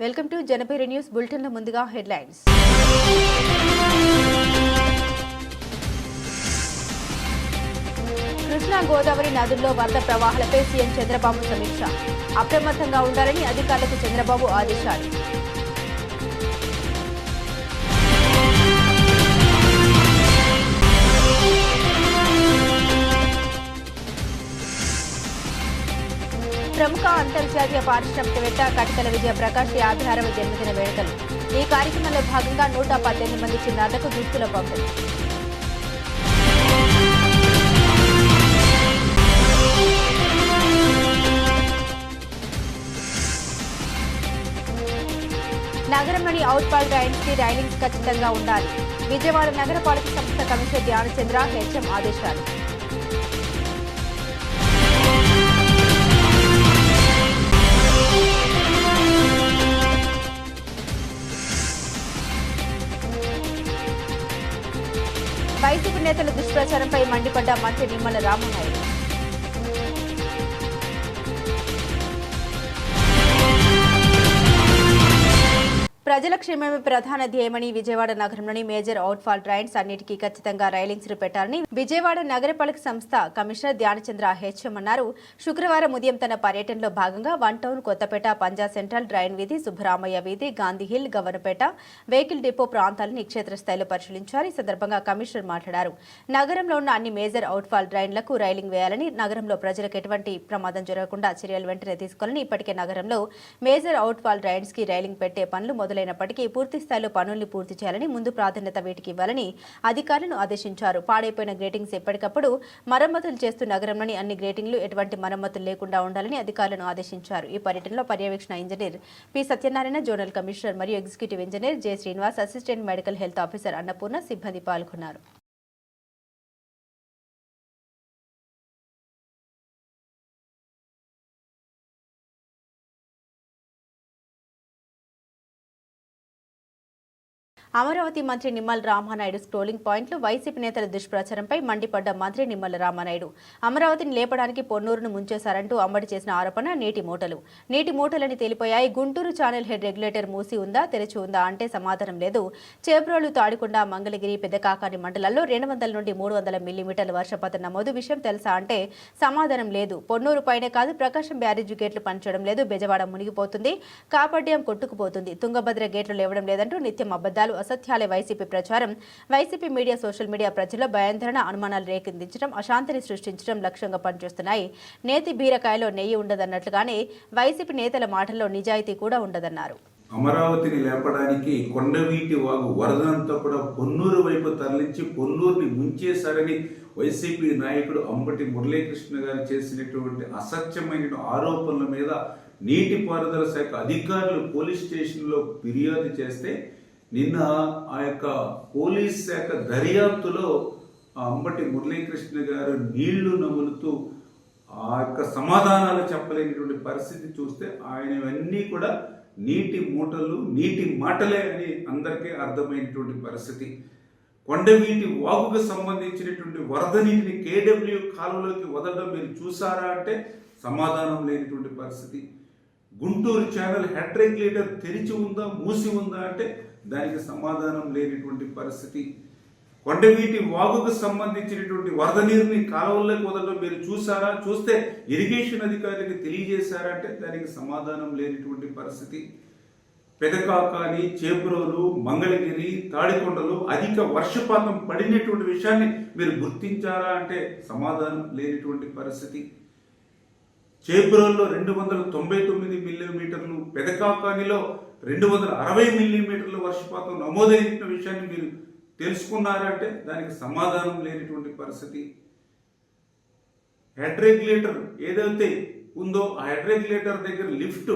Welcome to Janaperi news bulletin. ముందుగా headlines. Krishna Godavari నదుల్లో వరద ప్రవాహాలపై సీఎం చంద్రబాబు సమీక్ష. అప్రమత్తంగా ఉండాలని అధికారులకు చంద్రబాబు ఆదేశాలు. ప్రముఖ అంతర్జాతీయ పారిశ్రామికవేత్త కటికల విజయ ప్రకాష్ 56వ జన్మదిన వేడుకలు. ఈ కార్యక్రమంలో భాగంగా 118 మంది చిన్నారులకు దుస్తుల పంపిణీ. నగరంలోని అవుట్పాల్ రైన్స్ కి రైలింగ్స్ ఖచ్చితంగా ఉండాలి. విజయవాడ నగరపాలక సంస్థ కమిషనర్ ధ్యానచంద్ర హెచ్ఎం ఆదేశాలు. వైసీపీ నేతల దుష్ప్రచారంపై మండిపడ్డ మంత్రి నిమ్మల రామనాయుడు. ప్రజల క్షేమమే ప్రధాన ధ్యేయమని విజయవాడ నగరంలోని మేజర్ అవుట్ఫాల్ ట్రైన్స్ అన్నిటికీ ఖచ్చితంగా రైలింగ్స్ పెట్టాలని విజయవాడ నగరపాలక సంస్థ కమిషనర్ ధ్యానచంద్ర హెచ్ఎం అన్నారు. శుక్రవారం ఉదయం తన పర్యటనలో భాగంగా వన్ టౌన్, కొత్తపేట, పంజా సెంట్రల్, రైన్ వీధి, సుబ్బరామయ్య వీధి, Gandhi hill, Governorpet, vehicle depot ప్రాంతాలను క్షేత్రస్థాయిలో పరిశీలించారు. ఈ సందర్భంగా కమిషనర్ మాట్లాడారు. నగరంలో ఉన్న అన్ని మేజర్ అవుట్ఫాల్ ట్రైన్లకు రైలింగ్ వేయాలని, నగరంలో ప్రజలకు ఎటువంటి ప్రమాదం జరగకుండా చర్యలు వెంటనే తీసుకోవాలని, ఇప్పటికే నగరంలో మేజర్ అవుట్ఫాల్ ట్రైన్స్ కి రైలింగ్ పెట్టే పనులు మొదలైనప్పటికీ పూర్తి స్థాయిలో పనుల్ని పూర్తి చేయాలని, ముందు ప్రాధాన్యత వీటికి ఇవ్వాలని అధికారులను ఆదేశించారు. పాడైపోయిన గ్రేటింగ్స్ ఎప్పటికప్పుడు మరమ్మతులు చేస్తూ నగరంలోని అన్ని గ్రేటింగ్లు ఎటువంటి మరమ్మతులు లేకుండా ఉండాలని అధికారులను ఆదేశించారు. ఈ పర్యటనలో పర్యవేక్షణ engineer P Satyanarayana, zonal commissioner మరియు executive engineer J Srinivas, assistant medical health officer Annapurna సిబ్బంది పాల్గొన్నారు. అమరావతి మంత్రి నిమ్మల రామానాయుడు స్క్రోలింగ్ పాయింట్లు. వైసీపీ నేతల దుష్ప్రచారంపై మండిపడ్డ మంత్రి నిమ్మల రామానాయుడు అమరావతిని లేపడానికి పొన్నూరును ముంచేశారంటూ అమ్మడి చేసిన ఆరోపణ నీటి మూటలని తేలిపోయాయి. గుంటూరు ఛానల్ హెడ్ రెగ్యులేటర్ మూసి ఉందా, తెరిచి ఉందా అంటే సమాధానం లేదు. చేబ్రోలు, తాడికొండ, మంగళగిరి, పెద్దకాకాని మండలాల్లో 200 నుండి 300 మిల్లీమీటర్ల వర్షపాతం నమోదు. విషయం తెలుసా అంటే సమాధానం లేదు. పొన్నూరు పైనే కాదు, ప్రకాశం బ్యారేజ్ గేట్లు పనిచేయడం లేదు. బెజవాడ మునిగిపోతుంది, కాపాడ్యం కొట్టుకుపోతుంది, తుంగభద్ర గేట్లు లేవడం లేదంటూ నిత్యం అబద్దాలు, అసత్యాలే వైసీపీ ప్రచారం. వైసీపీ మీడియా, సోషల్ మీడియా ప్రజల్లో భయాందోళన, అనుమానాలు రేకెత్తించడం, అశాంతిని సృష్టించడం లక్ష్యంగా పనిచేస్తున్నాయి. నేతి బీరకాయలో నెయ్యి ఉండదన్నట్లుగానే వైసీపీ నేతల మాటల్లో నిజాయితీ కూడా ఉండదన్నారు. అమరావతిని లేపడానికి కొండవీటి వాగు వరదంతా కూడా పొన్నూరు వైపు తరలించి పొన్నూరుని ముంచేశారని వైసీపీ నాయకుడు అంబటి మురళీకృష్ణ గారు చేసినటువంటి అసత్యమైన ఆరోపణల మీద నీటిపారుదల శాఖ అధికారులు పోలీస్ స్టేషన్లో ఫిర్యాదు చేస్తే నిన్న ఆ యొక్క పోలీస్ శాఖ దర్యాప్తులో అంబటి మురళీకృష్ణ గారు నీళ్లు నములుతూ ఆ యొక్క సమాధానాలు చెప్పలేనటువంటి పరిస్థితి చూస్తే ఆయనవన్నీ కూడా నీటి మూటలు, నీటి మాటలే అని అందరికీ అర్థమైనటువంటి పరిస్థితి. కొండవీటి వాగుకు సంబంధించినటువంటి వరద నీటిని కేడబ్ల్యూ కాలువలోకి వదలడం మీరు చూసారా అంటే సమాధానం లేనటువంటి పరిస్థితి. గుంటూరు ఛానల్ హెడ్ రెగ్యులేటర్ తెరిచి ఉందా, మూసి ఉందా అంటే దానికి సమాధానం లేనటువంటి పరిస్థితి. కొండవీటి వాగుకు సంబంధించినటువంటి వరద నీరుని కాలువల్లోకి వదలడం మీరు చూసారా, చూస్తే ఇరిగేషన్ అధికారులకు తెలియజేశారా అంటే దానికి సమాధానం లేనటువంటి పరిస్థితి. పెదకాకాని, చేబ్రోలు, మంగళగిరి, తాడికొండలు అధిక వర్షపాతం పడినటువంటి విషయాన్ని మీరు గుర్తించారా అంటే సమాధానం లేనటువంటి పరిస్థితి. చేబ్రోల్లో 299 మిల్లీమీటర్లు, పెదకాకానిలో 260 మిల్లీమీటర్ల వర్షపాతం నమోదైన విషయాన్ని మీరు తెలుసుకున్నారంటే దానికి సమాధానం లేనటువంటి పరిస్థితి. హెడ్ రెగ్యులేటర్ ఏదైతే ఉందో ఆ హెడ్ రెగ్యులేటర్ దగ్గర లిఫ్ట్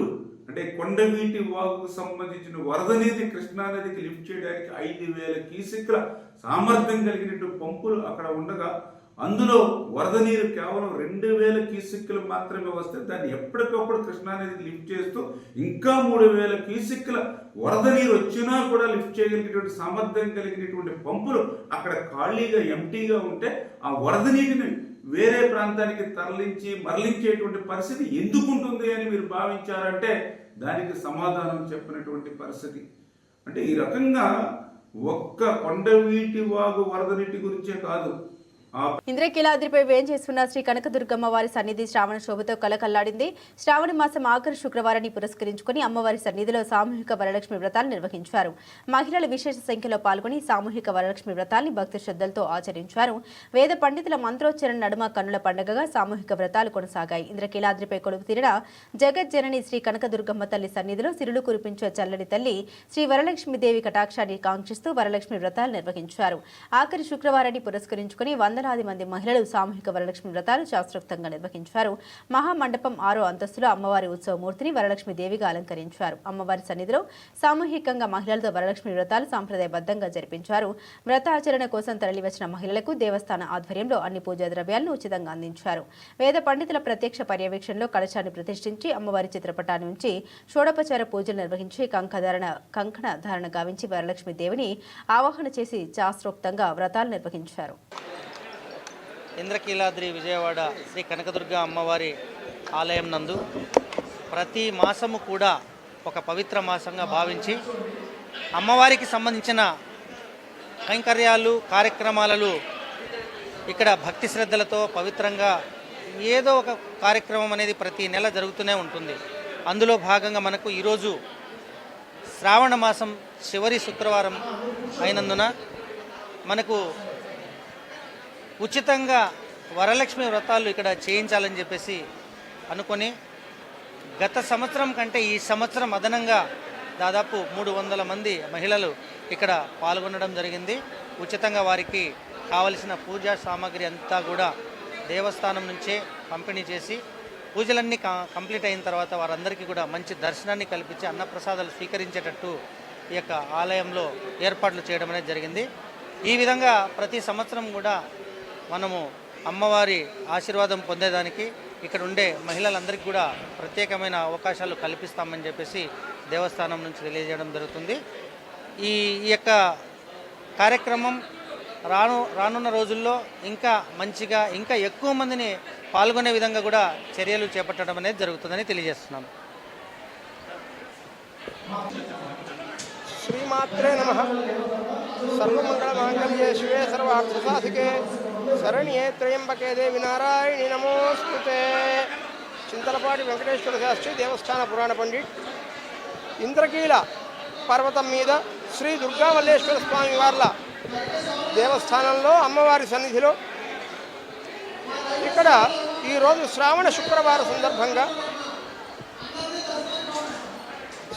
అంటే కొండవీటి వాగుకు సంబంధించిన వరద నీటిని కృష్ణానదికి లిఫ్ట్ చేయడానికి 5000 క్యూసెక్ల సామర్థ్యం కలిగినటువంటి పంపులు అక్కడ ఉండగా అందులో వరద నీరు కేవలం 2000 క్యూసెక్కులు మాత్రమే వస్తే దాన్ని ఎప్పటికప్పుడు కృష్ణానదికి లిఫ్ట్ చేస్తూ ఇంకా 3000 క్యూసెక్కుల వరద నీరు వచ్చినా కూడా లిఫ్ట్ చేయగలిగినటువంటి సామర్థ్యం కలిగినటువంటి పంపులు అక్కడ ఖాళీగా ఎంటీగా ఉంటే ఆ వరద నీటిని వేరే ప్రాంతానికి తరలించి మరలించేటువంటి పరిస్థితి ఎందుకు ఉంటుంది అని మీరు భావించారంటే దానికి సమాధానం చెప్పినటువంటి పరిస్థితి. అంటే ఈ రకంగా ఒక్క కొండవీటి వాగు వరద నీటి గురించే కాదు, ఇంద్రకీలాద్రిపై వేంచేస్తున్న శ్రీ కనకదుర్గమ్మ వారి సన్నిధి శ్రావణ శోభతో కలకల్లాడింది. శ్రావణ మాసం ఆఖరి శుక్రవారాన్ని పురస్కరించుకుని అమ్మవారి సన్నిధిలో సామూహిక వరలక్ష్మి వ్రతాలు నిర్వహించారు. మహిళలు విశేష సంఖ్యలో పాల్గొని సామూహిక వరలక్ష్మి వ్రతాల్ని భక్తి శ్రద్ధలతో ఆచరించారు. వేద పండితుల మంత్రోచ్చరణ నడుమ కన్నుల పండుగగా సామూహిక వ్రతాలు కొనసాగాయి. ఇంద్రకీలాద్రిపై కొలువు తీరిన జగజ్జనని శ్రీ కనకదుర్గమ్మ తల్లి సన్నిధిలో సిరులు కురిపించే చల్లని తల్లి శ్రీ వరలక్ష్మీదేవి కటాక్షాన్ని కాంక్షిస్తూ వరలక్ష్మి వ్రతాలు నిర్వహించారు. ఆఖరి శుక్రవారాన్ని పురస్కరించుకుని వందలాది మంది మహిళలు సామూహిక వరలక్ష్మి వ్రతాలు శాస్త్రోక్తంగా నిర్వహించారు. మహామండపం 6వ అంతస్తులో అమ్మవారి ఉత్సవమూర్తిని వరలక్ష్మి దేవిగా అలంకరించారు. అమ్మవారి సన్నిధిలో సామూహికంగా మహిళలతో వరలక్ష్మి వ్రతాలు సాంప్రదాయబద్ధంగా జరిపించారు. వ్రతాచరణ కోసం తరలివచ్చిన మహిళలకు దేవస్థాన ఆధ్వర్యంలో అన్ని పూజా ద్రవ్యాలను ఉచితంగా అందించారు. వేద పండితుల ప్రత్యక్ష పర్యవేక్షణలో కలశాన్ని ప్రతిష్ఠించి అమ్మవారి చిత్రపటాన్ని ఉంచి షోడోపచార పూజలు నిర్వహించి కంకణ ధారణ గావించి వరలక్ష్మి దేవిని ఆవాహన చేసి శాస్త్రోక్తంగా వ్రతాలు నిర్వహించారు. ఇంద్రకీలాద్రి విజయవాడ శ్రీ కనకదుర్గ అమ్మవారి ఆలయం నందు ప్రతి మాసము కూడా ఒక పవిత్ర మాసంగా భావించి అమ్మవారికి సంబంధించిన కైంకర్యాలు కార్యక్రమాలలో ఇక్కడ భక్తి శ్రద్ధలతో పవిత్రంగా ఏదో ఒక కార్యక్రమం అనేది ప్రతి నెల జరుగుతూనే ఉంటుంది. అందులో భాగంగా మనకు ఈరోజు శ్రావణ మాసం చివరి శుక్రవారం అయినందున మనకు ఉచితంగా వరలక్ష్మి వ్రతాలు ఇక్కడ చేయించాలని చెప్పేసి అనుకొని గత సంవత్సరం కంటే ఈ సంవత్సరం అదనంగా దాదాపు 300 మంది మహిళలు ఇక్కడ పాల్గొనడం జరిగింది. ఉచితంగా వారికి కావలసిన పూజా సామాగ్రి అంతా కూడా దేవస్థానం నుంచే పంపిణీ చేసి పూజలన్నీ కంప్లీట్ అయిన తర్వాత వారందరికీ కూడా మంచి దర్శనాన్ని కల్పించి అన్నప్రసాదాలు స్వీకరించేటట్టు ఈ యొక్క ఆలయంలో ఏర్పాట్లు చేయడం అనేది జరిగింది. ఈ విధంగా ప్రతి సంవత్సరం కూడా మనము అమ్మవారి ఆశీర్వాదం పొందేదానికి ఇక్కడ ఉండే మహిళలందరికీ కూడా ప్రత్యేకమైన అవకాశాలు కల్పిస్తామని చెప్పేసి దేవస్థానం నుంచి తెలియజేయడం జరుగుతుంది. ఈ యొక్క కార్యక్రమం రానున్న రోజుల్లో ఇంకా మంచిగా ఇంకా ఎక్కువ మందిని పాల్గొనే విధంగా కూడా చర్యలు చేపట్టడం అనేది జరుగుతుందని తెలియజేస్తున్నాను. శ్రీమాత్రే నమః. సర్వమంగళమాంగళ్యే శివే సర్వార్థసాధికే శరణ్యే త్రయంబకే దేవి నారాయణి నమోస్తుతే. చింతలపాటి వెంకటేశ్వర శాస్త్రి దేవస్థాన పురాణ పండిట్. ఇంద్రకీల పర్వతం మీద శ్రీ దుర్గామల్లేశ్వర స్వామి వార్ల దేవస్థానంలో అమ్మవారి సన్నిధిలో ఇక్కడ ఈరోజు శ్రావణ శుక్రవార సందర్భంగా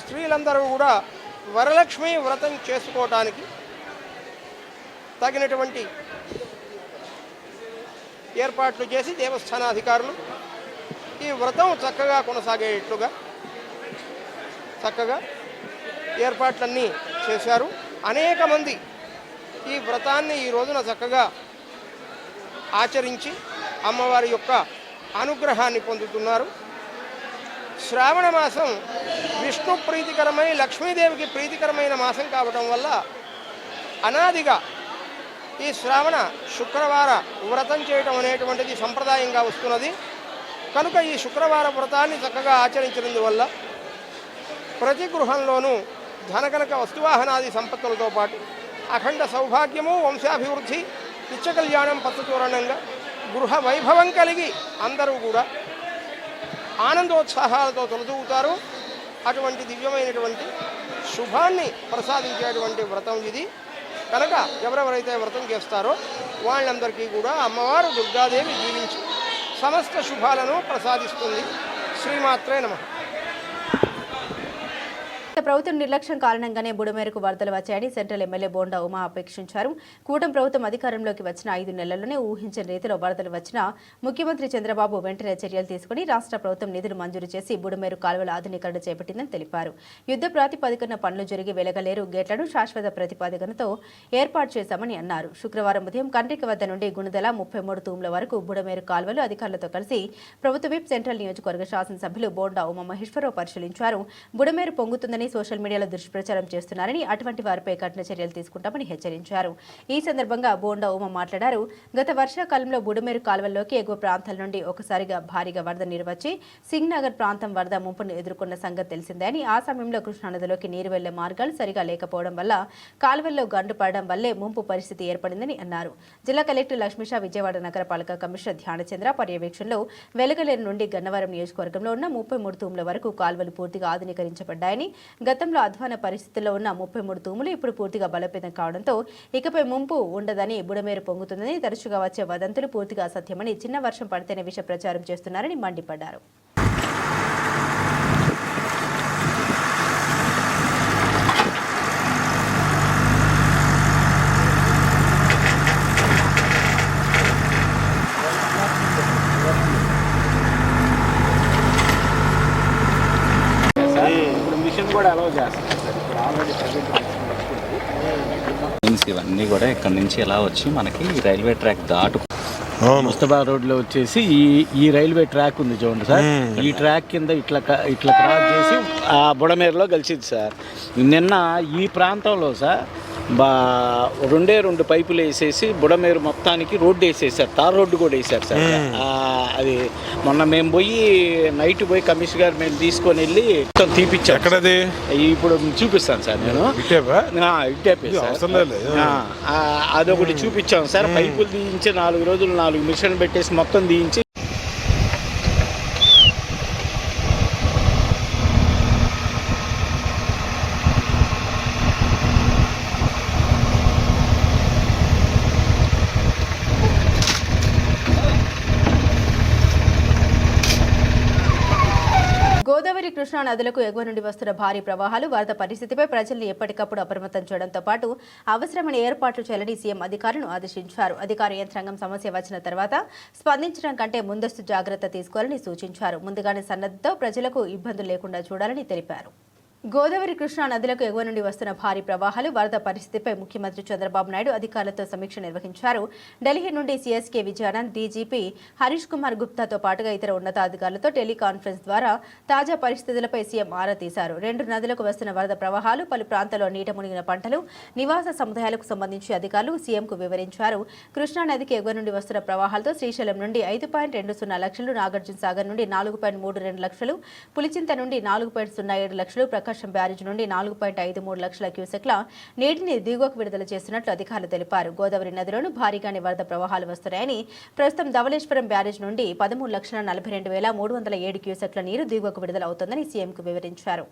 స్త్రీలందరూ కూడా వరలక్ష్మి వ్రతం చేసుకోవటానికి తగినటువంటి ఏర్పాట్లు చేసి దేవస్థానాధికారులు ఈ వ్రతం చక్కగా కొనసాగేట్లుగా చక్కగా ఏర్పాట్లన్నీ చేశారు. అనేక మంది ఈ వ్రతాన్ని ఈ రోజున చక్కగా ఆచరించి అమ్మవారి యొక్క అనుగ్రహాన్ని పొందుతున్నారు. శ్రావణ మాసం విష్ణు ప్రీతికరమై లక్ష్మీదేవికి ప్రీతికరమైన మాసం కావటం వల్ల అనాదిగా ఈ శ్రావణ శుక్రవార వ్రతం చేయటం అనేటువంటిది సంప్రదాయంగా వస్తున్నది. కనుక ఈ శుక్రవార వ్రతాన్ని చక్కగా ఆచరించినందువల్ల ప్రతి గృహంలోనూ ధనకనక వస్తువాహనాది సంపత్తులతో పాటు అఖండ సౌభాగ్యము వంశాభివృద్ధి నిత్య కళ్యాణం పచ్చతోరణంగా గృహ వైభవం కలిగి అందరూ కూడా ఆనందోత్సాహాలతో తొలతూగుతారు. అటువంటి దివ్యమైనటువంటి శుభాన్ని ప్రసాదించేటువంటి వ్రతం ఇది. కనుక ఎవరెవరైతే వ్రతం చేస్తారో వాళ్ళందరికీ కూడా అమ్మవారు దుర్గాదేవి జీవించి సమస్త శుభాలను ప్రసాదిస్తుంది. శ్రీమాత్రే నమః. ప్రభుత్వం నిర్లక్ష్యం కారణంగానే బుడమేరకు వరదలు వచ్చాయని సెంట్రల్ ఎమ్మెల్యే బోండా ఉమా ఆపేక్షించారు. కూటమి ప్రభుత్వం అధికారంలోకి వచ్చిన 5 నెలల్లోనే ఊహించని రీతిలో వరదలు వచ్చినా ముఖ్యమంత్రి చంద్రబాబు వెంటనే చర్యలు తీసుకుని రాష్ట్ర ప్రభుత్వం నిధులు మంజూరు చేసి బుడమేరు కాలువల ఆధునీకరణ చేపట్టిందని తెలిపారు. యుద్ధ ప్రాతిపదికన పనులు జరిగి వెలగలేరు గేట్లను శాశ్వత ప్రతిపాదనతో ఏర్పాటు చేశామని అన్నారు. శుక్రవారం ఉదయం కండ్రిక వద్ద నుండి గుణదల 33 తూమ్ల వరకు బుడమేరు కాలువలు అధికారులతో కలిసి ప్రభుత్వ విప్ సెంట్రల్ నియోజకవర్గ శాసనసభ్యులు బోండా ఉమా మహేశ్వరరావు పరిశీలించారు. బుడమేరు పొంగుతుందని సోషల్ మీడియాలో దుష్ప్రచారం చేస్తున్నారని, అటువంటి వారిపై కఠిన చర్యలు తీసుకుంటామని హెచ్చరించారు. ఈ సందర్భంగా బోండా ఉమ మాట్లాడారు. గత వర్షాకాలంలో బుడమేరు కాలువల్లోకి ఎగువ ప్రాంతాల నుండి ఒకసారిగా భారీగా వరద నీరు వచ్చి సింగ్ నగర్ ప్రాంతం వరద ముంపును ఎదుర్కొన్న సంగతి తెలిసిందే అని, ఆ సమయంలో కృష్ణానదిలోకి నీరు వెళ్లే మార్గాలు సరిగా లేకపోవడం వల్ల కాలువల్లో గండు పడడం వల్లే ముంపు పరిస్థితి ఏర్పడిందని అన్నారు. జిల్లా కలెక్టర్ లక్ష్మీషా, విజయవాడ నగరపాలక కమిషనర్ ధ్యానచంద్ర పర్యవేక్షణలో వెలగలేరు నుండి గన్నవరం నియోజకవర్గంలో ఉన్న 33 తూముల వరకు కాలువలు పూర్తిగా ఆధునీకరించబడ్డాయని, గతంలో అధ్వాన పరిస్థితుల్లో ఉన్న 33 తూములు ఇప్పుడు పూర్తిగా బలోపేతం కావడంతో ఇకపై ముంపు ఉండదని, బుడమేరు పొంగుతుందని, తరచుగా వచ్చే వదంతులు పూర్తిగా అసత్యమని, చిన్న వర్షం పడితేనే విష ప్రచారం చేస్తున్నారని మండిపడ్డారు. ఇవన్నీ కూడా ఇక్కడ నుంచి ఎలా వచ్చి మనకి రైల్వే ట్రాక్ దాటు ముస్తఫా రోడ్లో వచ్చేసి ఈ రైల్వే ట్రాక్ ఉంది చూడండి సార్. ఈ ట్రాక్ కింద ఇట్లా క్రాస్ చేసి ఆ బుడమేరులో కలిసింది సార్. నిన్న ఈ ప్రాంతంలో సార్ రెండు పైపులు వేసేసి బుడమేరు మొత్తానికి రోడ్డు వేసేసారు, తార్ రోడ్డు కూడా వేసారు సార్. అది మొన్న మేము నైట్ పోయి కమిషనర్ గారు మేము తీసుకొని వెళ్ళి మొత్తం తీపిచ్చాం. ఎక్కడది ఇప్పుడు చూపిస్తాను సార్ నేను. అదొకటి చూపించాం సార్. పైపులు తీయించి 4 రోజులు 4 మిషన్ పెట్టేసి మొత్తం తీయించి గోదావరి, కృష్ణా నదులకు ఎగువ నుండి వస్తున్న భారీ ప్రవాహాలు, వరద పరిస్థితిపై ప్రజల్ని ఎప్పటికప్పుడు అప్రమత్తం చేయడంతో పాటు అవసరమైన ఏర్పాట్లు చేయాలని సీఎం అధికారులను ఆదేశించారు. అధికార యంత్రాంగం సమస్య వచ్చిన తర్వాత స్పందించడం కంటే ముందస్తు జాగ్రత్త తీసుకోవాలని సూచించారు. ముందుగానే సన్నద్ధతో ప్రజలకు ఇబ్బందులు లేకుండా చూడాలని తెలిపారు. గోదావరి, కృష్ణా నదులకు ఎగువ నుండి వస్తున్న భారీ ప్రవాహాలు, వరద పరిస్థితిపై ముఖ్యమంత్రి చంద్రబాబు నాయుడు అధికారులతో సమీక్ష నిర్వహించారు. ఢిల్లీ నుండి సీఎస్కే విజయానంద్, డీజీపీ హరీష్ కుమార్ గుప్తాతో పాటుగా ఇతర ఉన్నతాధికారులతో టెలికాన్ఫరెన్స్ ద్వారా తాజా పరిస్థితులపై సీఎం ఆరా తీశారు. 2 నదులకు వస్తున్న వరద ప్రవాహాలు, పలు ప్రాంతాల్లో నీట మునిగిన పంటలు, నివాస సముదాయాలకు సంబంధించి అధికారులు సీఎంకు వివరించారు. కృష్ణా నదికి ఎగువ నుండి వస్తున్న ప్రవాహాలతో శ్రీశైలం నుండి 5.20 లక్షలు, నాగార్జున సాగర్ నుండి 4.32 లక్షలు, పులిచింత నుండి 4.07 లక్షలు, ప్రకాశం బ్యారేజ్ నుండి 4.53 లక్షల క్యూసెక్ల నీటిని దిగువకు విడుదల చేస్తున్నట్లు అధికారులు తెలిపారు. గోదావరి నదిలోనూ భారీగానే వరద ప్రవాహాలు వస్తున్నాయని, ప్రస్తుతం ధవళేశ్వరం బ్యారేజ్ నుండి 13,42,307 క్యూసెక్ల నీరు దిగువకు విడుదల అవుతోందని సీఎంకు వివరించారు.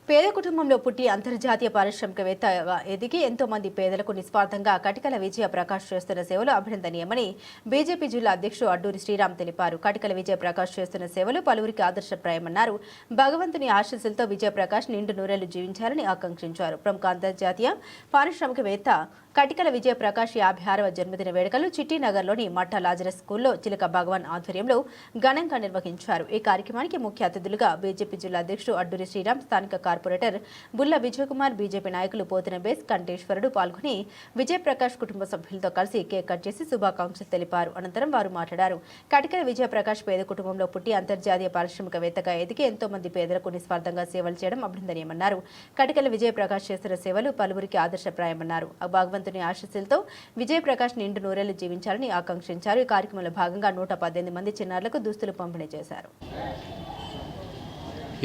పేద కుటుంబంలో పుట్టి అంతర్జాతీయ పారిశ్రామికవేత్తగా ఎదిగి ఎంతో మంది పేదలకు నిస్వార్థంగా కటికల విజయ ప్రకాష్ చేస్తున్న సేవలు అభినందనీయమని బీజేపీ జిల్లా అధ్యక్షుడు అడ్డూరి శ్రీరామ్ తెలిపారు. కటికల విజయ ప్రకాష్ చేస్తున్న సేవలు పలువురికి ఆదర్శప్రాయమన్నారు. భగవంతుని ఆశీస్సులతో విజయ ప్రకాష్ నిండు నూరేళ్లు జీవించాలని ఆకాంక్షించారు. ప్రముఖ అంతర్జాతీయ పారిశ్రామికవేత్త కటికల విజయ ప్రకాష్ 56వ జన్మదిన వేడుకలు చిట్టినగర్లోని మట్టా లాజరస్ స్కూల్లో చిలక భగవాన్ ఆధ్వర్యంలో ఘనంగా నిర్వహించారు. ఈ కార్యక్రమానికి ముఖ్య అతిథులుగా బీజేపీ జిల్లా అధ్యక్షుడు అడ్డూరి శ్రీరామ్, స్థానిక కార్పొరేటర్ బుల్ల విజయకుమార్, బీజేపీ నాయకులు పోతిన బేస్, కంఠేశ్వరుడు పాల్గొని విజయ ప్రకాష్ కుటుంబ సభ్యులతో కలిసి కేక్ కట్ చేసి శుభాకాంక్షలు తెలిపారు. అనంతరం వారు మాట్లాడారు. కటికల విజయ ప్రకాష్ పేద కుటుంబంలో పుట్టి అంతర్జాతీయ పారిశ్రామికవేత్తగా ఎదిగి ఎంతో మంది పేదలకు నిస్వార్థంగా సేవలు చేయడం అభినందనీయమన్నారు. కటికల విజయ ప్రకాష్ చేస్తున్న సేవలు పలువురికి ఆదర్శప్రాయమన్నారు. భగవంతుని ఆశీస్సులతో విజయ ప్రకాష్ నిండు నూరేళ్లు జీవించాలని ఆకాంక్షించారు. ఈ కార్యక్రమంలో భాగంగా 118 మంది చిన్నారులకు దుస్తులు పంపిణీ చేశారు.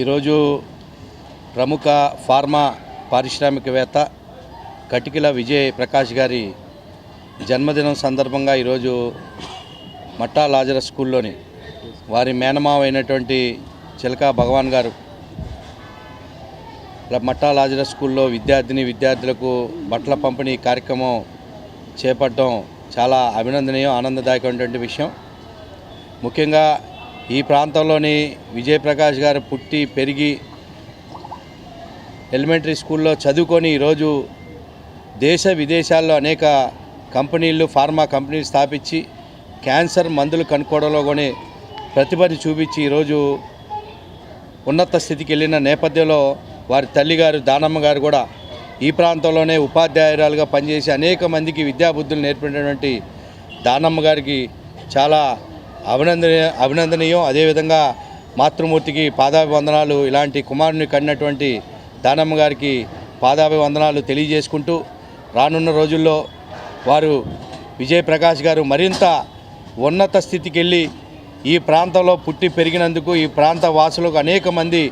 ఈరోజు ప్రముఖ ఫార్మా పారిశ్రామికవేత్త కటికల విజయ్ ప్రకాష్ గారి జన్మదినం సందర్భంగా ఈరోజు మట్టా లాజరస్ స్కూల్లోని వారి మేనమావ అయినటువంటి చిలక భగవాన్ గారు మట్టా లాజరస్ స్కూల్లో విద్యార్థులకు బట్టల పంపిణీ కార్యక్రమం చేపట్టడం చాలా అభినందనీయం, ఆనందదాయకమైనటువంటి విషయం. ముఖ్యంగా ఈ ప్రాంతంలోని విజయప్రకాష్ గారు పుట్టి పెరిగి ఎలిమెంటరీ స్కూల్లో చదువుకొని ఈరోజు దేశ విదేశాల్లో అనేక కంపెనీలు, ఫార్మా కంపెనీలు స్థాపించి క్యాన్సర్ మందులు కనుక్కోవడంలో కూడా ప్రతిభని చూపించి ఈరోజు ఉన్నత స్థితికి వెళ్ళిన నేపథ్యంలో వారి తల్లిగారు దానమ్మ గారు కూడా ఈ ప్రాంతంలోనే ఉపాధ్యాయురాలుగా పనిచేసి అనేక మందికి విద్యాబుద్ధులు నేర్పినటువంటి దానమ్మ గారికి చాలా అభినందనీయం. అదేవిధంగా మాతృమూర్తికి పాదాభివందనాలు, ఇలాంటి కుమారుని కన్నటువంటి దానమ్మ గారికి పాదాభివందనాలు తెలియజేసుకుంటూ, రానున్న రోజుల్లో వారు విజయప్రకాష్ గారు మరింత ఉన్నత స్థితికి వెళ్ళి ఈ ప్రాంతంలో పుట్టి పెరిగినందుకు ఈ ప్రాంత వాసులకు అనేక మంది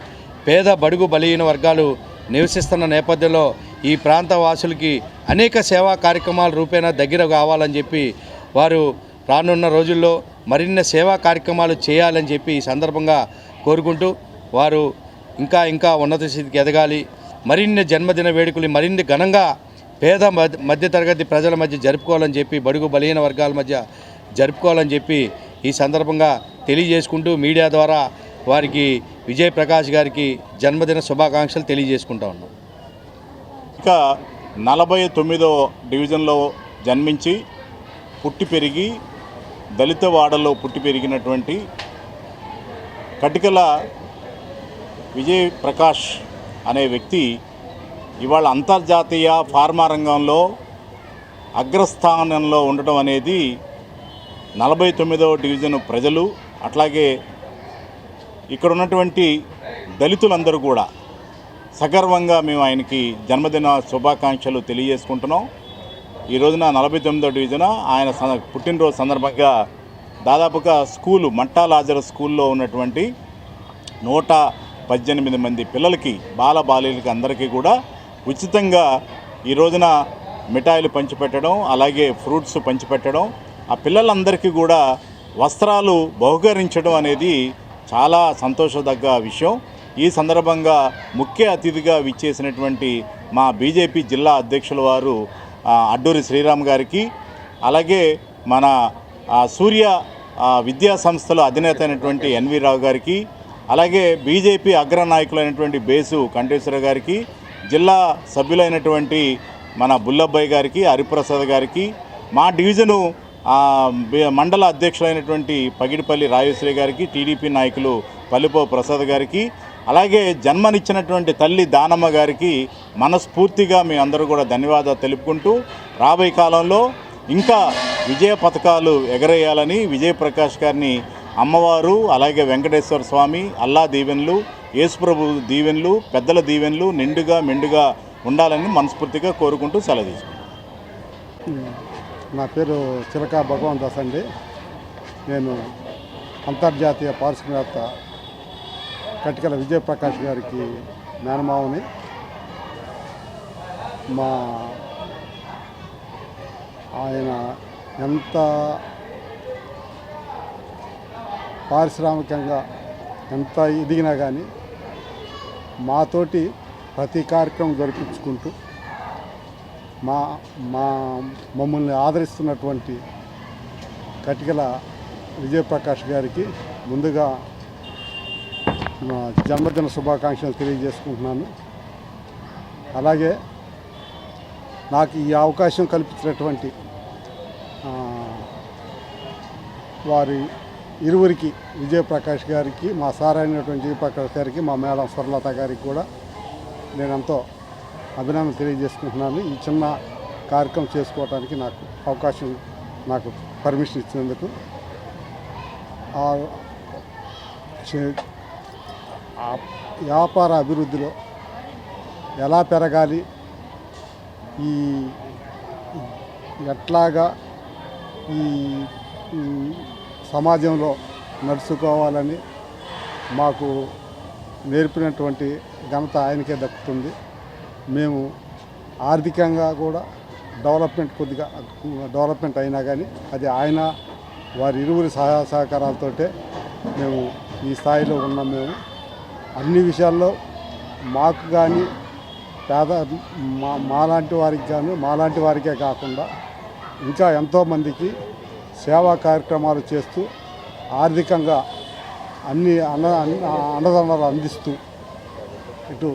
పేద బడుగు బలహీన వర్గాలు నివసిస్తున్న నేపథ్యంలో ఈ ప్రాంత వాసులకి అనేక సేవా కార్యక్రమాల రూపేణా దగ్గర కావాలని చెప్పి వారు రానున్న రోజుల్లో మరిన్ని సేవా కార్యక్రమాలు చేయాలని చెప్పి ఈ సందర్భంగా కోరుకుంటూ, వారు ఇంకా ఉన్నత స్థితికి ఎదగాలి, మరిన్ని జన్మదిన వేడుకలు మరిన్ని ఘనంగా పేద మధ్యతరగతి ప్రజల మధ్య జరుపుకోవాలని చెప్పి, బడుగు బలహీన వర్గాల మధ్య జరుపుకోవాలని చెప్పి ఈ సందర్భంగా తెలియజేసుకుంటూ మీడియా ద్వారా వారికి విజయప్రకాష్ గారికి జన్మదిన శుభాకాంక్షలు తెలియజేసుకుంటా ఉన్నాం. ఇక 49వ డివిజన్లో జన్మించి పుట్టి పెరిగి దళిత వాడలో పుట్టి పెరిగినటువంటి కటికల విజయప్రకాష్ అనే వ్యక్తి ఇవాళ అంతర్జాతీయ ఫార్మా రంగంలో అగ్రస్థానంలో ఉండటం అనేది 49వ డివిజన్ ప్రజలు, అట్లాగే ఇక్కడ ఉన్నటువంటి దళితులందరూ కూడా సగర్వంగా మేము ఆయనకి జన్మదిన శుభాకాంక్షలు తెలియజేసుకుంటున్నాం. ఈ రోజున 49వ డివిజన్ ఆయన పుట్టినరోజు సందర్భంగా దాదాపుగా స్కూలు మట్టాలాజర్ స్కూల్లో ఉన్నటువంటి 118 మంది పిల్లలకి, బాలబాలికలకి అందరికీ కూడా ఉచితంగా ఈ రోజున మిఠాయిలు పంచిపెట్టడం, అలాగే ఫ్రూట్స్ పంచిపెట్టడం, ఆ పిల్లలందరికీ కూడా వస్త్రాలు బహుకరించడం అనేది చాలా సంతోషదగ్గ విషయం. ఈ సందర్భంగా ముఖ్య అతిథిగా విచ్చేసినటువంటి మా బీజేపీ జిల్లా అధ్యక్షుల వారు అడ్డూరి శ్రీరామ్ గారికి, అలాగే మన సూర్య విద్యా సంస్థల అధినేత అయినటువంటి ఎన్వి రావు గారికి, అలాగే బీజేపీ అగ్రనాయకులైనటువంటి బేసు కంఠేశ్వర గారికి, జిల్లా సభ్యులైనటువంటి మన బుల్లబ్బాయి గారికి, హరిప్రసాద్ గారికి, మా డివిజను మండల అధ్యక్షులైనటువంటి పగిడిపల్లి రాజశ్రీ గారికి, టీడీపీ నాయకులు పల్లిపో ప్రసాద్ గారికి, అలాగే జన్మనిచ్చినటువంటి తల్లి దానమ్మ గారికి మనస్ఫూర్తిగా మీ అందరూ కూడా ధన్యవాదాలు తెలుపుకుంటూ, రాబోయే కాలంలో ఇంకా విజయ పథకాలు ఎగరేయాలని విజయప్రకాష్ గారిని అమ్మవారు, అలాగే వెంకటేశ్వర స్వామి, అల్లా దీవెనలు, యేసుప్రభు దీవెనలు, పెద్దల దీవెనలు నిండుగా మెండుగా ఉండాలని మనస్ఫూర్తిగా కోరుకుంటూ సెలవు తీసుకుంటాను. నా పేరు చిలకా భగవాన్ దాస్ అండి. నేను అంతర్జాతీయ పారిశ్రామికవేత్త కటికల విజయప్రకాష్ గారికి మేనమావని. ఆయన ఎంత పారిశ్రామికంగా ఎంత ఎదిగినా కానీ మాతోటి ప్రతి కార్యక్రమం జరిపించుకుంటూ మమ్మల్ని ఆదరిస్తున్నటువంటి కటికల విజయప్రకాష్ గారికి ముందుగా జన్మదిన శుభాకాంక్షలు తెలియజేసుకుంటున్నాను. అలాగే నాకు ఈ అవకాశం కల్పించినటువంటి వారి ఇరువురికి, విజయప్రకాష్ గారికి, మా సార్ అయినటువంటి విజయప్రకాష్ గారికి, మా మేడం స్వర్లత గారికి కూడా నేను ఎంతో అభినందన తెలియజేసుకుంటున్నాను. ఈ చిన్న కార్యక్రమం చేసుకోవడానికి నాకు పర్మిషన్ ఇచ్చినందుకు. వ్యాపార అభివృద్ధిలో ఎలా పెరగాలి, ఎట్లాగా ఈ సమాజంలో నడుచుకోవాలని మాకు నేర్పినటువంటి ఘనత ఆయనకే దక్కుతుంది. మేము ఆర్థికంగా కూడా డెవలప్మెంట్ అయినా కానీ అది ఆయన వారి ఇరువురి సహాయ సహకారాలతోటే మేము ఈ స్థాయిలో ఉన్నాం. మేము అన్ని విషయాల్లో మాకు కానీ మాలాంటి వారికే కాకుండా ఇంకా ఎంతోమందికి సేవా కార్యక్రమాలు చేస్తూ ఆర్థికంగా అన్ని అన్నదానాలు అందిస్తూ ఇటు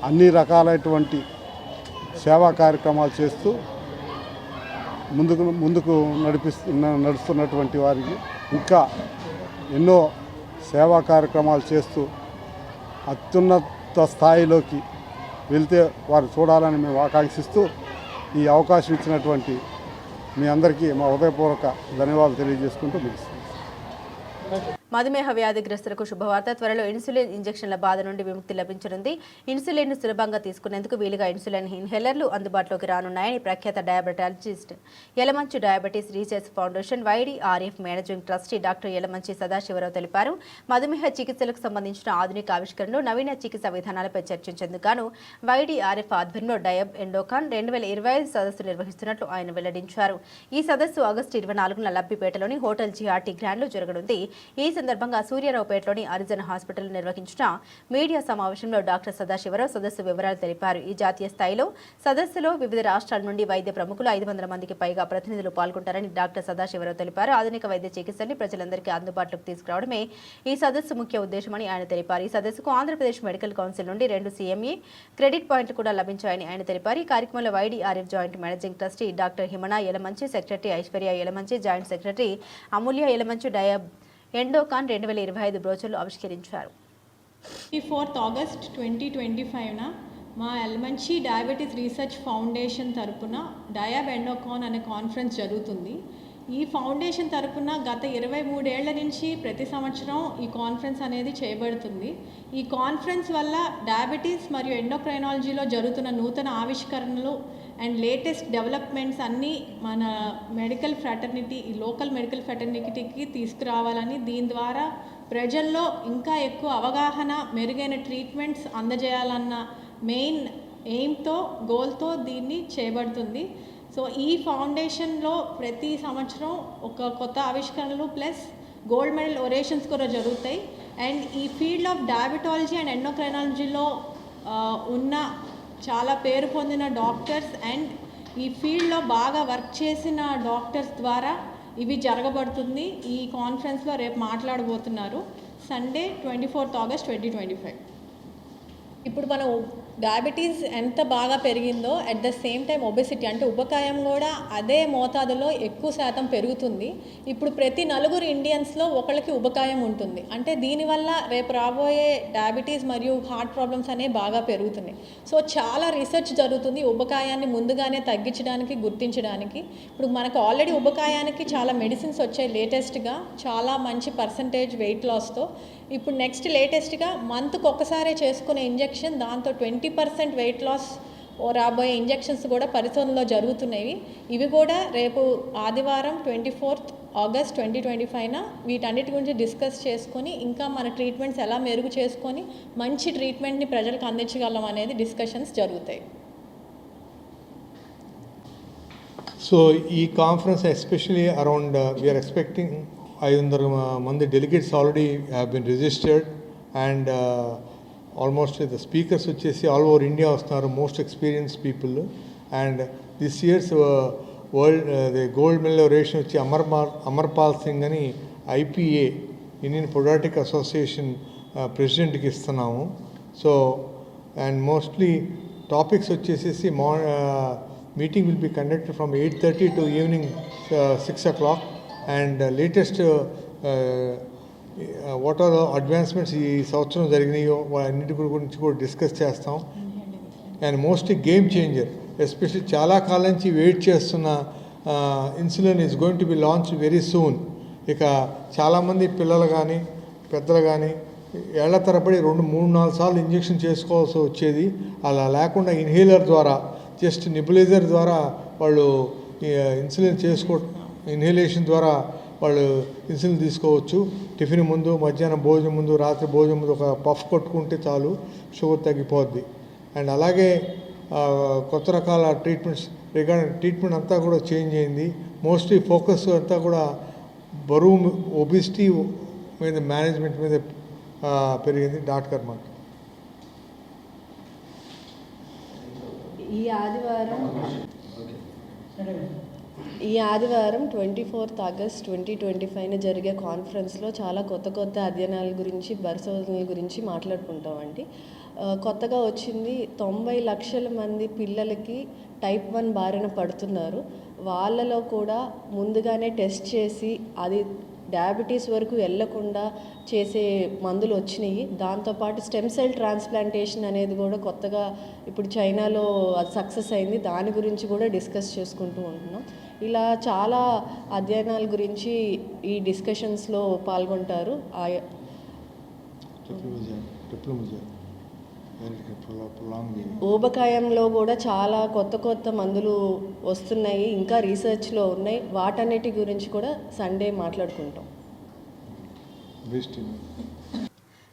అన్ని రకాలైనటువంటి సేవా కార్యక్రమాలు చేస్తూ ముందుకు నడుస్తున్నటువంటి వారికి ఇంకా ఎన్నో సేవా కార్యక్రమాలు చేస్తూ అత్యున్నత స్థాయిలోకి వెళ్తే వారు చూడాలని మేము ఆకాంక్షిస్తూ ఈ అవకాశం ఇచ్చినటువంటి మీ అందరికీ మా హృదయపూర్వక ధన్యవాదాలు తెలియజేసుకుంటూ ముగిస్తున్నాను. మధుమేహ వ్యాధిగ్రస్తులకు శుభవార్త. త్వరలో ఇన్సులిన్ ఇంజెక్షన్ల బాధ నుండి విముక్తి లభించనుంది. ఇన్సులిన్ ను సులభంగా తీసుకునేందుకు వీలుగా ఇన్సులిన్ ఇన్హేలర్లు అందుబాటులోకి రానున్నాయని ప్రఖ్యాత diabetologist Yalamanchi diabetes research foundation YDRF managing trustee doctor Yalamanchi Sadasiva Rao తెలిపారు. మధుమేహ చికిత్సలకు సంబంధించిన ఆధునిక ఆవిష్కరణలు, నవీన చికిత్సా విధానాలపై చర్చించేందుకు YDRF ఆధ్వర్యంలో డయాబ్ ఎండోకాన్ 2025 సదస్సు నిర్వహిస్తున్నట్లు ఆయన వెల్లడించారు. ఈ సదస్సు ఆగస్టు 24న లబ్బిపేటలోని హోటల్ జిఆర్టీ గ్రాండ్లో జరగనుంది. ఈ సందర్భంగా సూర్యారావుపేటలోని అరిజన హాస్పిటల్ నిర్వహించిన మీడియా సమావేశంలో డాక్టర్ సదాశివరావు సదస్సు వివరాలు తెలిపారు. ఈ జాతీయ స్థాయిలో సదస్సులో వివిధ రాష్ట్రాల నుండి వైద్య ప్రముఖులు 500 మందికి పైగా ప్రతినిధులు పాల్గొంటారని డాక్టర్ సదాశివరావు తెలిపారు. ఆధునిక వైద్య చికిత్సని ప్రజలందరికీ అందుబాటులోకి తీసుకురావడమే ఈ సదస్సు ముఖ్య ఉద్దేశమని ఆయన తెలిపారు. ఈ సదస్సుకు ఆంధ్రప్రదేశ్ మెడికల్ కౌన్సిల్ నుండి 2 CME క్రెడిట్ పాయింట్లు కూడా లభించాయని ఆయన తెలిపారు. ఈ కార్యక్రమంలో YDRF joint managing trustee doctor Himana Yalamanchi, secretary Aishwarya Yalamanchi, joint secretary Amulya Yalamanchi Diab Endocon 2025 బ్రోచర్లు ఆవిష్కరించారు. 24 ఆగస్ట్ 2025న మా యలమంచి డయాబెటీస్ రీసెర్చ్ ఫౌండేషన్ తరపున డయాబ్ ఎండోకాన్ అనే కాన్ఫరెన్స్ జరుగుతుంది. ఈ ఫౌండేషన్ తరపున గత 23 ఏళ్ల నుంచి ప్రతి సంవత్సరం ఈ కాన్ఫరెన్స్ అనేది చేయబడుతుంది. ఈ కాన్ఫరెన్స్ వల్ల డయాబెటీస్ మరియు ఎండోక్రైనాలజీలో జరుగుతున్న నూతన ఆవిష్కరణలు అండ్ లేటెస్ట్ డెవలప్మెంట్స్ అన్నీ మన మెడికల్ ఫ్రాటర్నిటీ, ఈ లోకల్ మెడికల్ ఫ్రాటర్నిటీకి తీసుకురావాలని, దీని ద్వారా ప్రజల్లో ఇంకా ఎక్కువ అవగాహన, మెరుగైన ట్రీట్మెంట్స్ అందజేయాలన్న మెయిన్ ఎయిమ్తో, గోల్తో దీన్ని చేయబడుతుంది. సో ఈ ఫౌండేషన్లో ప్రతి సంవత్సరం ఒక కొత్త ఆవిష్కరణలు ప్లస్ గోల్డ్ మెడల్ ఒరేషన్స్ కూడా జరుగుతాయి. అండ్ ఈ ఫీల్డ్ ఆఫ్ డయాబెటాలజీ అండ్ ఎండోక్రైనాలజీలో ఉన్న చాలా పేరు పొందిన డాక్టర్స్ అండ్ ఈ ఫీల్డ్లో బాగా వర్క్ చేసిన డాక్టర్స్ ద్వారా ఇవి జరగబడుతుంది. ఈ కాన్ఫరెన్స్లో రేపు మాట్లాడబోతున్నారు. Sunday 24 August 2025. ఇప్పుడు మనం డయాబెటీస్ ఎంత బాగా పెరిగిందో at the same time obesity అంటే ఉబకాయం కూడా అదే మోతాదులో ఎక్కువ శాతం పెరుగుతుంది. ఇప్పుడు ప్రతి 4 ఇండియన్స్లో ఒకళ్ళకి ఉబకాయం ఉంటుంది. అంటే దీనివల్ల రేపు రాబోయే డయాబెటీస్ మరియు హార్ట్ ప్రాబ్లమ్స్ అనేవి బాగా పెరుగుతున్నాయి. సో చాలా రీసెర్చ్ జరుగుతుంది ఉబకాయాన్ని ముందుగానే తగ్గించడానికి, గుర్తించడానికి. ఇప్పుడు మనకు ఆల్రెడీ ఉబకాయానికి చాలా మెడిసిన్స్ వచ్చాయి లేటెస్ట్గా, చాలా మంచి పర్సంటేజ్ వెయిట్ లాస్తో. ఇప్పుడు నెక్స్ట్ లేటెస్ట్గా మంత్కి ఒక్కసారే చేసుకునే ఇంజెక్షన్, దాంతో 20% వెయిట్ లాస్ రాబోయే ఇంజెక్షన్స్ కూడా పరిశోధనలో జరుగుతున్నాయి. ఇవి కూడా రేపు ఆదివారం 24 ఆగస్ట్ 2025న వీటన్నిటి గురించి డిస్కస్ చేసుకొని ఇంకా మన ట్రీట్మెంట్స్ ఎలా మెరుగు చేసుకొని మంచి ట్రీట్మెంట్ని ప్రజలకు అందించగలం అనేది డిస్కషన్స్ జరుగుతాయి. సో ఈ conference especially around we're expecting 500 మంది delegates already have been registered and almost the speakers వచ్చేసి ఆల్ ఓవర్ ఇండియా వస్తున్నారు, most experience people. And this year's world the gold medal oration వచ్చి అమర్పాల్ సింగ్ అని IPA ఇండియన్ పొడాటిక్ అసోసియేషన్ ప్రెసిడెంట్కి ఇస్తున్నాము. So and mostly topics వచ్చేసేసి meeting will be conducted from 8:30 to evening 6 o'clock. And latest what are advancements ఈ సంవత్సరం జరిగినాయో అన్నిటి గురించి కూడా డిస్కస్ చేస్తాం. And mostly game changer, especially చాలా కాలం నుంచి వెయిట్ చేస్తున్న insulin is going to be launch very soon. ఇక చాలామంది పిల్లలు కానీ పెద్దలు కానీ ఏళ్ల తరబడి 2-3-4 సార్లు ఇంజెక్షన్ చేసుకోవాల్సి వచ్చేది. అలా లేకుండా ఇన్హేలర్ ద్వారా, జస్ట్ నిబులైజర్ ద్వారా వాళ్ళు ఇన్సులిన్ ఇన్హేలేషన్ ద్వారా వాళ్ళు ఇన్సులిన్ తీసుకోవచ్చు. టిఫిన్ ముందు, మధ్యాహ్నం భోజనం ముందు, రాత్రి భోజనం ముందు ఒక పఫ్ కొట్టుకుంటే చాలు, షుగర్ తగ్గిపోద్ది. అండ్ అలాగే కొత్త రకాల ట్రీట్మెంట్ అంతా కూడా చేంజ్ అయింది. మోస్ట్లీ ఫోకస్ అంతా కూడా బరువు, ఒబిసిటీ మీద, మేనేజ్మెంట్ మీద పెరిగింది. డాక్టర్ మాట ఈ ఆదివారం 24 ఆగస్ట్ 2025 జరిగే కాన్ఫరెన్స్లో చాలా కొత్త అధ్యయనాల గురించి, పరిశోధనల గురించి మాట్లాడుకుంటామండి. కొత్తగా వచ్చింది 90 లక్షల మంది పిల్లలకి టైప్ 1 బారిన పడుతున్నారు. వాళ్ళలో కూడా ముందుగానే టెస్ట్ చేసి అది డయాబెటీస్ వరకు వెళ్లకుండా చేసే మందులు వచ్చినాయి. దాంతోపాటు స్టెమ్ సెల్ ట్రాన్స్ప్లాంటేషన్ అనేది కూడా కొత్తగా ఇప్పుడు చైనాలో అది సక్సెస్ అయింది. దాని గురించి కూడా డిస్కస్ చేసుకుంటూ ఉంటున్నాం. ఇలా చాలా అధ్యయనాల గురించి ఈ డిస్కషన్స్లో పాల్గొంటారు. ఊబకాయంలో కూడా చాలా కొత్త మందులు వస్తున్నాయి, ఇంకా రీసెర్చ్లో ఉన్నాయి. వాటన్నిటి గురించి కూడా సండే మాట్లాడుకుంటాం.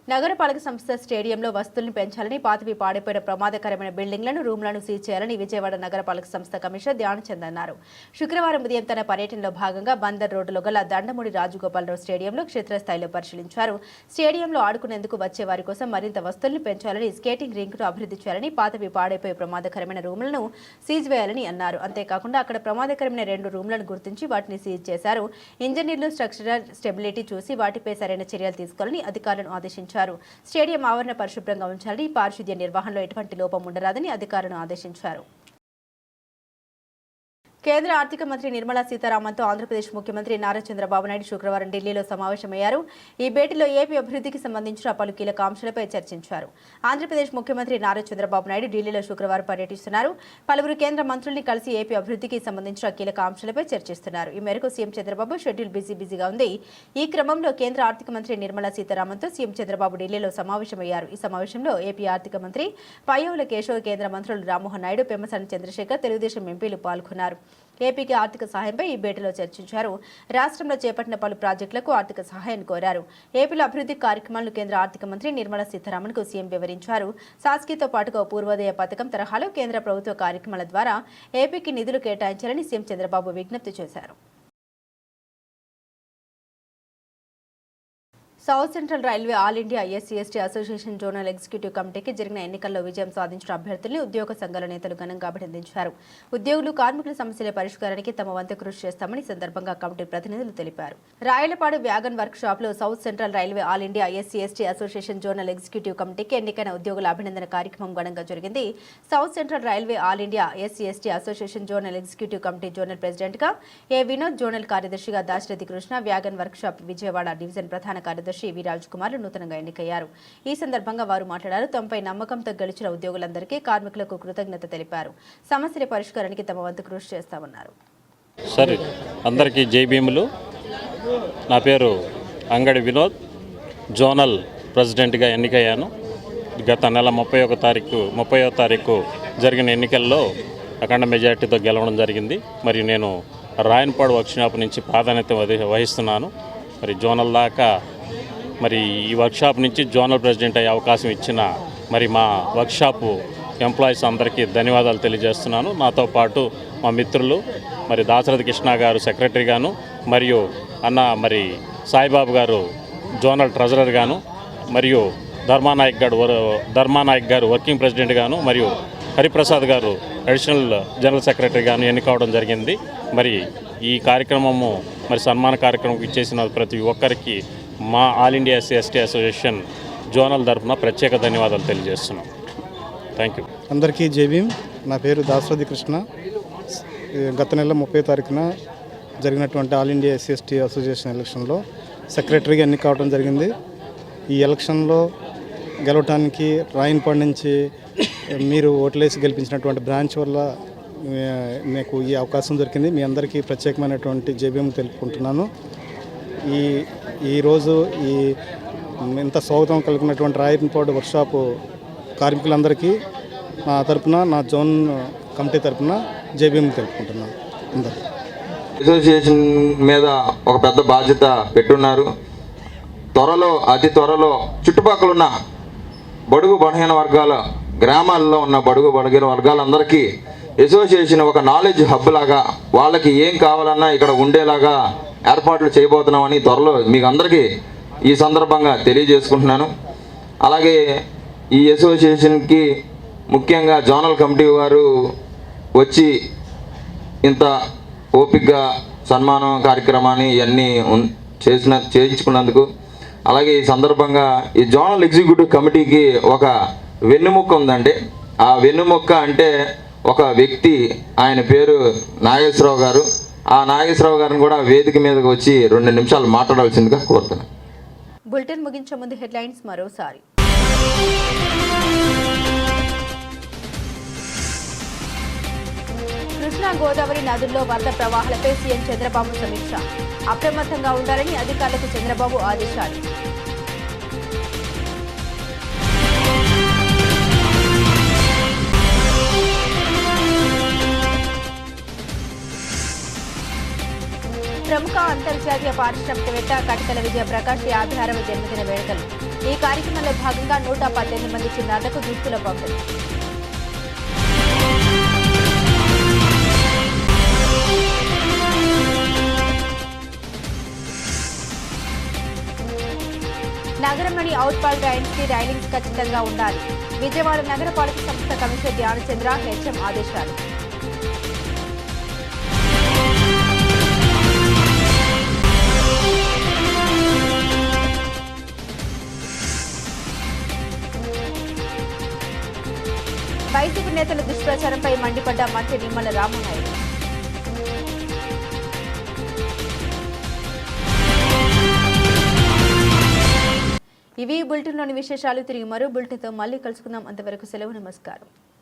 నగరపాలక సంస్థ స్టేడియంలో వస్తువులను పెంచాలని, పాతవి పాడైపోయిన ప్రమాదకరమైన బిల్డింగ్లను, రూమ్లను సీజ్ చేయాలని విజయవాడ నగరపాలక సంస్థ కమిషనర్ ధ్యానచంద్ అన్నారు. శుక్రవారం ఉదయం తన పర్యటనలో భాగంగా బందర్ రోడ్డులో గల దండమూడి రాజగోపాలరావు స్టేడియంలో క్షేత్రస్థాయిలో పరిశీలించారు. స్టేడియంలో ఆడుకునేందుకు వచ్చే వారి కోసం మరింత వస్తువులను పెంచాలని, స్కేటింగ్ రింక్ను అభివృద్ధి చేయాలని, పాతవి పాడైపోయే ప్రమాదకరమైన రూమ్లను సీజ్ వేయాలని అన్నారు. అంతేకాకుండా అక్కడ ప్రమాదకరమైన 2 రూమ్లను గుర్తించి వాటిని సీజ్ చేశారు. ఇంజనీర్లు స్ట్రక్చరల్ స్టెబిలిటీ చూసి వాటిపై సరైన చర్యలు తీసుకోవాలని అధికారులను ఆదేశించారు. స్టేడియం ఆవరణ పరిశుభ్రంగా ఉంచాలని, పారిశుద్ధ్య నిర్వహణలో ఎటువంటి లోపం ఉండరాదని అధికారులను ఆదేశించారు. కేంద్ర ఆర్థిక మంత్రి నిర్మలా సీతారామన్తో ఆంధ్రప్రదేశ్ ముఖ్యమంత్రి నారా చంద్రబాబు నాయుడు శుక్రవారం ఢిల్లీలో సమావేశమయ్యారు. ఈ భేటీలో ఏపీ అభివృద్ధికి సంబంధించిన పలు కీలక అంశాలపై చర్చించారు. ఆంధ్రప్రదేశ్ ముఖ్యమంత్రి నారా చంద్రబాబు నాయుడు ఢిల్లీలో శుక్రవారం పర్యటిస్తున్నారు. పలువురు కేంద్ర మంత్రుల్ని కలిసి ఏపీ అభివృద్ధికి సంబంధించిన కీలక అంశాలపై చర్చిస్తున్నారు. ఈ మేరకు సీఎం చంద్రబాబు షెడ్యూల్ బిజీగా ఉంది. ఈ క్రమంలో కేంద్ర ఆర్థిక మంత్రి నిర్మలా సీతారామన్తో సీఎం చంద్రబాబు ఢిల్లీలో సమావేశమయ్యారు. ఈ సమావేశంలో ఏపీ ఆర్థిక మంత్రి పయ్యావుల కేశవ్, కేంద్ర మంత్రులు రామ్మోహన్ నాయుడు, పెమ్మసాని చంద్రశేఖర్, తెలుగుదేశం ఎంపీలు పాల్గొన్నారు. ఏపీకి ఆర్థిక సహాయంపై ఈ భేటీలో చర్చించారు. రాష్ట్రంలో చేపట్టిన పలు ప్రాజెక్టులకు ఆర్థిక సహాయాన్ని కోరారు. ఏపీలో అభివృద్ధి కార్యక్రమాలను కేంద్ర ఆర్థిక మంత్రి నిర్మలా సీతారామన్కు సీఎం వివరించారు. సాస్కీతో పాటుగా పూర్వోదయ పథకం తరహాలో కేంద్ర ప్రభుత్వ కార్యక్రమాల ద్వారా ఏపీకి నిధులు కేటాయించాలని సీఎం చంద్రబాబు విజ్ఞప్తి చేశారు. South Central Railway All India SC ST association zonal executive కమిటీకి జరిగిన ఎన్నికల్లో విజయం సాధించిన అభ్యర్థుల్ని ఉద్యోగ సంఘాల నేతలు ఘనంగా అభినందించారు. ఉద్యోగులు, కార్మికుల సమస్యల పరిష్కారానికి తమ వంతు కృషి చేస్తామని సందర్భంగా కమిటీ ప్రతినిధులు తెలిపారు. రాయలపాడు వ్యాగన్ వర్క్ షాప్ లో South Central Railway All India SC ST association zonal executive కమిటీకి ఎన్నికైన ఉద్యోగుల అభినందన కార్యక్రమం ఘనంగా జరిగింది. South Central Railway All India SC ST association zonal executive committee zonal president గా ఏ వినోద్, జోనల్ కార్యదర్శిగా Dasarathi Krishna, wagon workshop Vijayawada division ప్రధాన కార్యదర్శి విరాజ్ కుమార్ నూతనంగా ఎన్నికయ్యారు. ఈ సందర్భంగా వారు మాట్లాడారు. తమపై నమ్మకంతో గెలిచిన ఉద్యోగులందరికీ, కార్మికులకు కృతజ్ఞత తెలిపారు. సమస్యల పరిష్కారానికి తమ వంతు కృషి చేస్తామన్నారు. సరే, అందరికీ జై భీములు. నా పేరు అంగడి వినోద్, జోనల్ ప్రెసిడెంట్గా ఎన్నికయ్యాను. గత నెల 30వ తారీఖు జరిగిన ఎన్నికల్లో అఖండ మెజార్టీతో గెలవడం జరిగింది. మరియు నేను రాయనపాడు వర్క్షాప్ నుంచి ప్రాధాన్యత వహిస్తున్నాను. మరి జోనల్ దాకా మరి ఈ వర్క్షాప్ నుంచి జోనల్ ప్రెసిడెంట్ అయ్యే అవకాశం ఇచ్చిన మరి మా వర్క్షాపు ఎంప్లాయీస్ అందరికీ ధన్యవాదాలు తెలియజేస్తున్నాను. నాతో పాటు మా మిత్రులు మరి దాశరథి కృష్ణ గారు సెక్రటరీ గాను, మరియు మరి సాయిబాబు గారు జోనల్ ట్రెజరర్ గాను, మరియు ధర్మానాయక్ గారు వర్కింగ్ ప్రెసిడెంట్ గాను, మరియు హరిప్రసాద్ గారు అడిషనల్ జనరల్ సెక్రటరీ గాను ఎన్నికవడం జరిగింది. మరి ఈ కార్యక్రమము సన్మాన కార్యక్రమం ఇచ్చేసిన ప్రతి ఒక్కరికి మా all India SC ST association zonal తరఫున ప్రత్యేక ధన్యవాదాలు తెలియజేస్తున్నాం. Thank you. అందరికీ జై భీమ్. నా పేరు దాశరథి కృష్ణ. గత నెల 30వ తారీఖున జరిగినటువంటి ఆల్ ఇండియా ఎస్సీ/ఎస్టీ అసోసియేషన్ ఎలక్షన్లో సెక్రటరీగా ఎన్నిక కావడం జరిగింది. ఈ ఎలక్షన్లో గెలవటానికి రాయనపాడు నుంచి మీరు ఓట్లేసి గెలిపించినటువంటి బ్రాంచ్ వల్ల నాకు ఈ అవకాశం దొరికింది. మీ అందరికీ ప్రత్యేకమైనటువంటి జై భీమ్ తెలుపుకుంటున్నాను. ఈరోజు ఇంత స్వాగతం కలిగినటువంటి రాయనపాడు వర్క్షాపు కార్మికులందరికీ నా తరపున, నా జోన్ కమిటీ తరపున జై భీమ్ తెలుపుకుంటున్నాను. అందరికీ అసోసియేషన్ మీద ఒక పెద్ద బాధ్యత పెట్టున్నారు. అతి త్వరలో చుట్టుపక్కల ఉన్న బడుగు బలహీన వర్గాల, గ్రామాల్లో ఉన్న బడుగు బలహీన వర్గాలందరికీ అసోసియేషన్ ఒక నాలెడ్జ్ హబ్ లాగా, వాళ్ళకి ఏం కావాలన్నా ఇక్కడ ఉండేలాగా ఏర్పాట్లు చేయబోతున్నామని త్వరలో మీకు అందరికీ ఈ సందర్భంగా తెలియజేసుకుంటున్నాను. అలాగే ఈ అసోసియేషన్కి ముఖ్యంగా జోనల్ కమిటీ వారు వచ్చి ఇంత ఓపికగా సన్మానం కార్యక్రమాన్ని ఇవన్నీ చేయించుకున్నందుకు, అలాగే ఈ సందర్భంగా ఈ జోనల్ ఎగ్జిక్యూటివ్ కమిటీకి ఒక వెన్నుముక్క ఉందండి. ఆ వెన్నుముక్క అంటే ఒక వ్యక్తి, ఆయన పేరు నాగేశ్వరరావు గారు. ఆ నాగేశ్వరరావు గారిని కూడా వేదిక మీదకి వచ్చి 2 నిమిషాలు మాట్లాడాల్సిందిగా కోరుతున్నాను. బులెటిన్ ముగించే ముందు హెడ్లైన్స్ మరోసారి. కృష్ణా గోదావరి నదుల్లో వరద ప్రవాహాలపై సీఎం చంద్రబాబు సమీక్ష. అప్రమత్తంగా ఉండాలని అధికారులకు చంద్రబాబు ఆదేశాలు. ప్రముఖ అంతర్జాతీయ పారిశ్రామికవేత్త కటికల విజయప్రకాష్ 56వ జన్మదిన వేడుకలు. ఈ కార్యక్రమంలో భాగంగా 118 మంది చిన్నారులకు దుస్తుల పంపిణీ. నగరంలోని అవుట్ఫాల్ రైన్స్ కి రైలింగ్స్ ఖచ్చితంగా ఉండాలి. విజయవాడ నగరపాలక సంస్థ కమిషనర్ ధ్యానచంద్ర హెచ్ఎం ఆదేశాలు. వైసీపీ నేతల దుష్ప్రచారంపై మండిపడ్డ మంత్రి నిమ్మల రామనాయుడు. ఇవి బులెటిన్లోని విశేషాలు. తిరిగి మరో బులెటిన్తో మళ్ళీ కలుసుకుందాం. అంతవరకు సెలవు. నమస్కారం.